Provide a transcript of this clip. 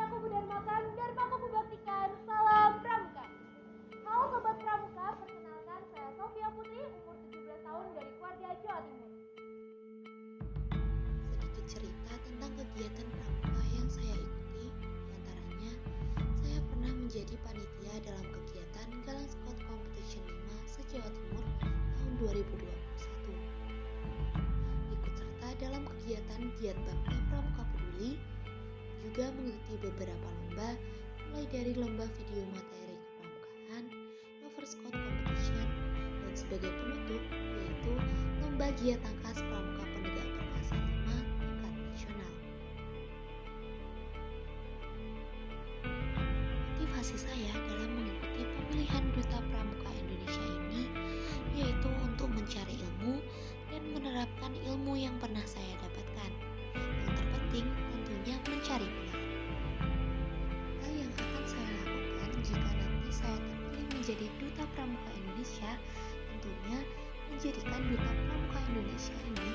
Dharmaku Budharmakan, Dharmaku Kubaktikan, salam Pramuka. Halo Sobat Pramuka, perkenalkan saya Sofia Putri, umur 17 tahun dari Kuarda, Jawa Timur. Sedikit cerita tentang kegiatan pramuka yang saya ikuti, diantaranya saya pernah menjadi panitia dalam kegiatan Galang Scout Competition 5 se-Jawa Timur tahun 2021. Ikut serta dalam kegiatan Giat Bakti Pramuka Peduli, juga mengikuti beberapa lomba, mulai dari lomba video materi kepramukaan, Lover Scout Competition, dan sebagai penutup yaitu lomba Giat Tangkas Pramuka Penegak Perkasa 5 tingkat nasional. Motivasi saya dalam mengikuti pemilihan Duta Pramuka Indonesia ini yaitu untuk mencari ilmu dan menerapkan ilmu yang pernah saya dapatkan. Yang terpenting tentunya mencari pengalaman. Hal yang akan saya lakukan jika nanti saya terpilih menjadi Duta Pramuka Indonesia tentunya menjadikan Duta Pramuka Indonesia ini